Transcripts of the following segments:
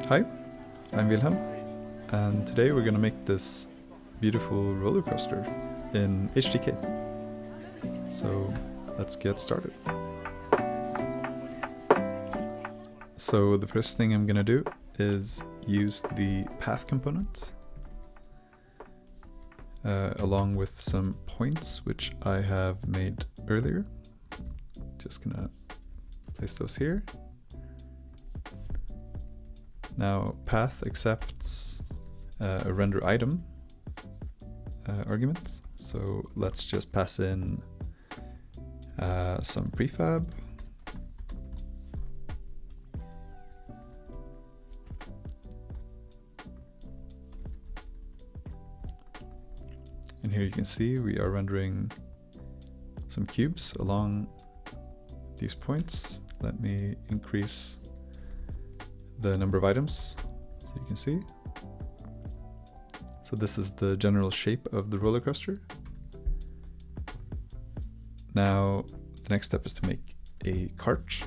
Hi, I'm Wilhelm, and today we're gonna make this beautiful roller coaster in HDK. So let's get started. So the first thing I'm gonna do is use the path component along with some points which I have made earlier. Just gonna place those here. Now path accepts a render item argument, so let's just pass in some prefab. And here you can see we are rendering some cubes along these points. Let me increase the number of items so you can see. So this is the general shape of the roller coaster. Now the next step is to make a cart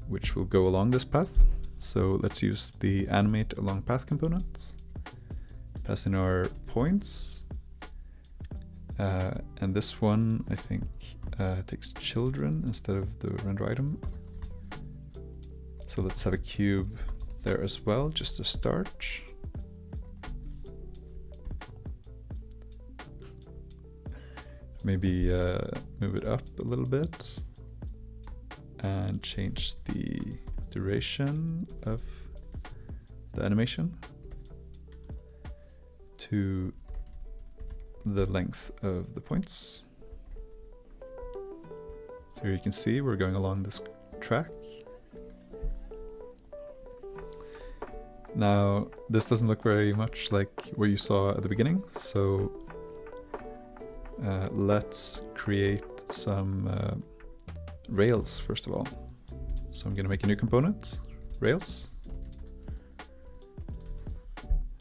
which will go along this path. So let's use the animate along path component, pass in our points, and this one I think takes children instead of the render item. So let's have a cube there as well, just to start. Maybe move it up a little bit and change the duration of the animation to the length of the points. So here you can see we're going along this track. Now, this doesn't look very much like what you saw at the beginning, so let's create some rails first of all. So I'm going to make a new component, rails,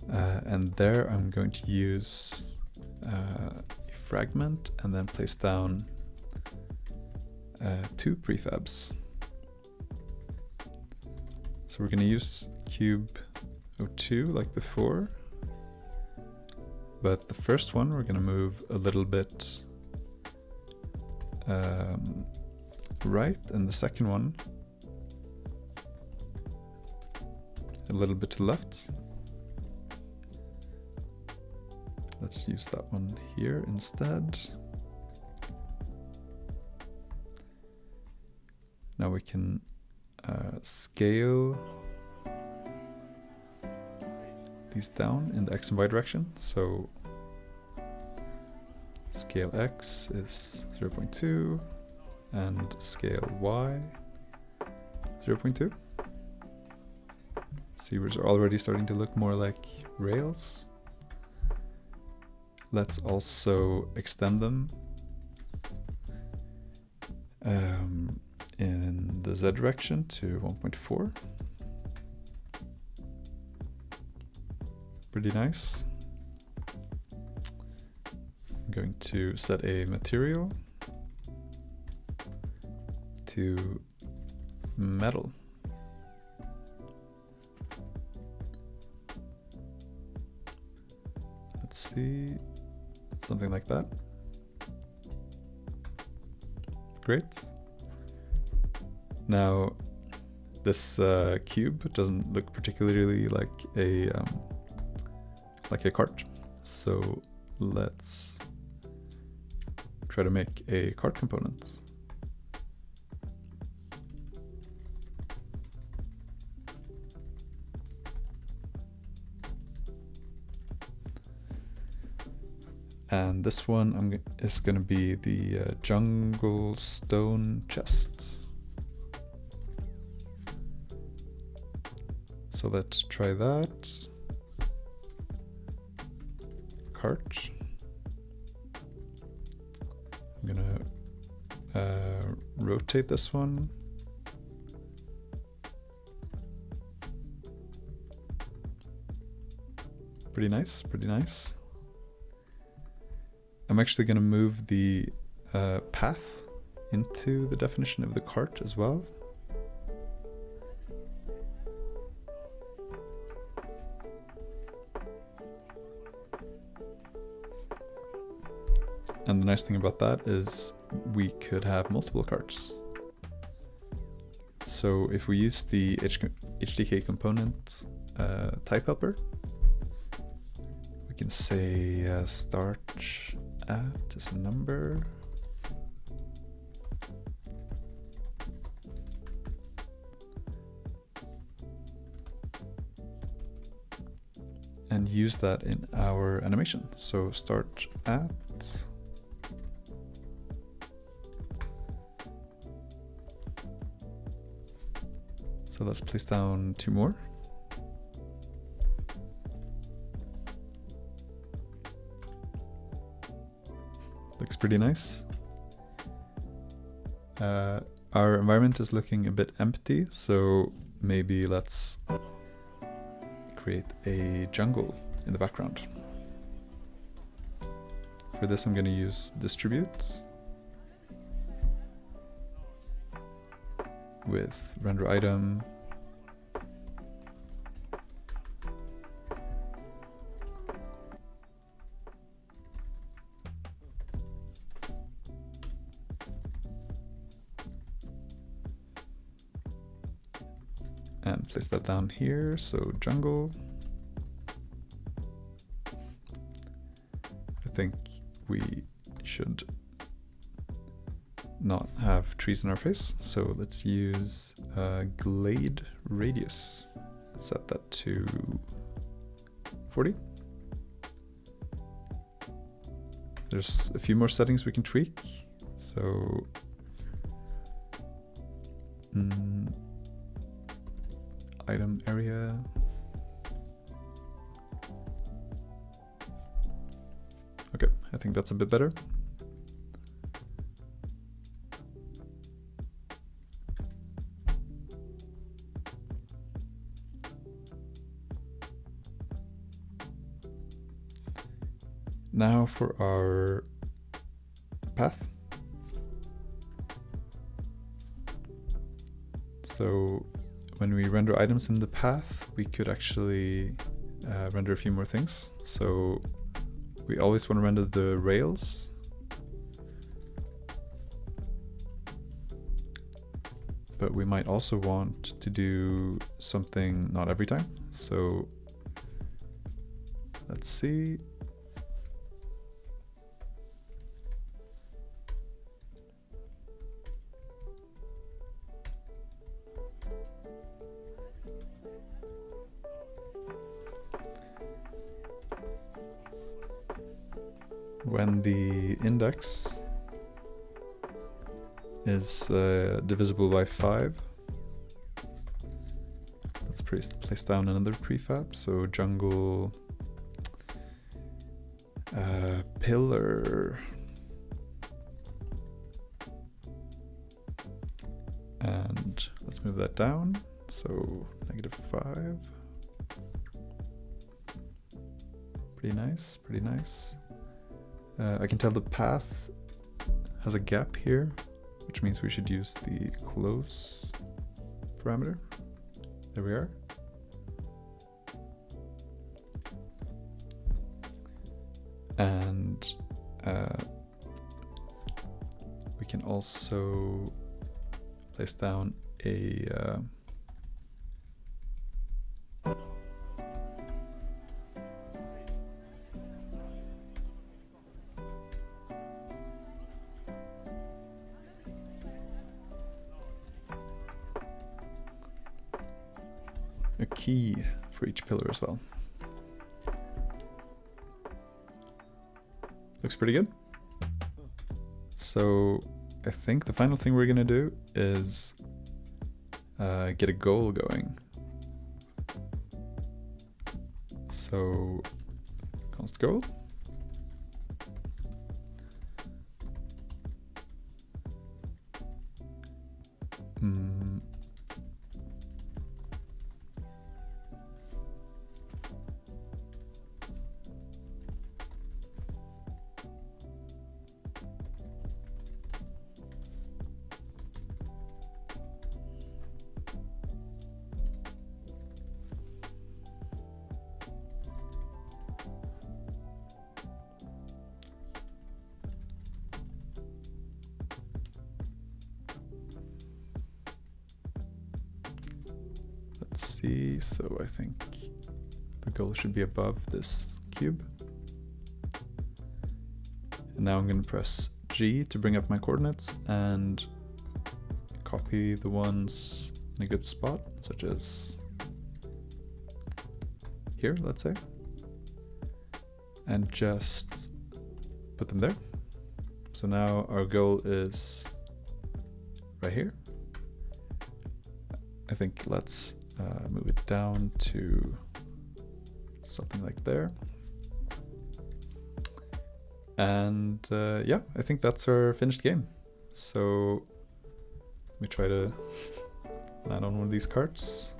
and there I'm going to use a fragment and then place down 2 prefabs. So we're going to use cube 02 like before, but the first one we're going to move a little bit right, and the second one a little bit to the left. Let's use that one here instead. Now we can scale these down in the X and Y direction. So scale X is 0.2 and scale Y 0.2. See, we're already starting to look more like rails. Let's also extend them in the Z direction to 1.4. Pretty nice. I'm going to set a material to metal. Let's see, something like that. Great. Now this cube doesn't look particularly like a cart, so let's try to make a cart component. And this one is going to be the jungle stone chest. So let's try that. Cart. I'm gonna rotate this one. Pretty nice, pretty nice. I'm actually gonna move the path into the definition of the cart as well. the nice thing about that is we could have multiple carts. So if we use the HDK component type helper, we can say start at is a number. And use that in our animation. So start at. So let's place down 2 more. Looks pretty nice. Our environment is looking a bit empty, so maybe let's create a jungle in the background. For this I'm going to use distribute with render item, and place that down here, so jungle. I think we should not have trees in our face, so let's use glade radius. Let's set that to 40. There's a few more settings we can tweak, so item area. Okay, I think that's a bit better. Now for our path. So when we render items in the path, we could actually render a few more things. So we always want to render the rails. But we might also want to do something not every time. So let's see. When the index is divisible by 5, let's place down another prefab. So jungle pillar, and let's move that down. So -5. Pretty nice, pretty nice. I can tell the path has a gap here, which means we should use the close parameter. There we are. And we can also place down a key for each pillar as well. Looks pretty good. So I think the final thing we're gonna do is get a goal going. So const goal. Let's see, so I think the goal should be above this cube. And now I'm going to press G to bring up my coordinates and copy the ones in a good spot, such as here, let's say, and just put them there. So now our goal is right here. I think let's move it down to something like there. And yeah, I think that's our finished game. So let me try to land on one of these carts.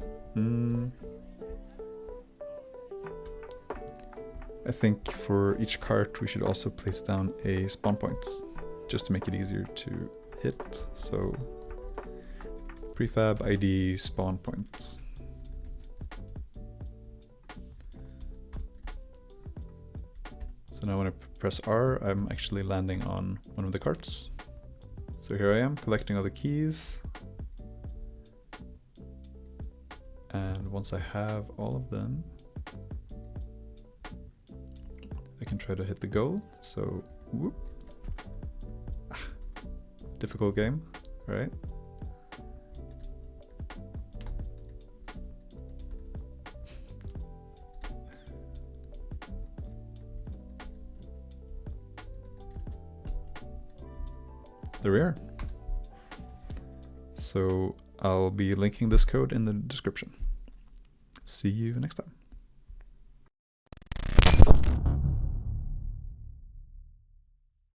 I think for each cart we should also place down a spawn point, just to make it easier to hit. So prefab ID spawn points. So now when I press R, I'm actually landing on one of the carts. So here I am collecting all the keys. And once I have all of them, I can try to hit the goal. So, whoop. Difficult game, right? There we are. So I'll be linking this code in the description. See you next time.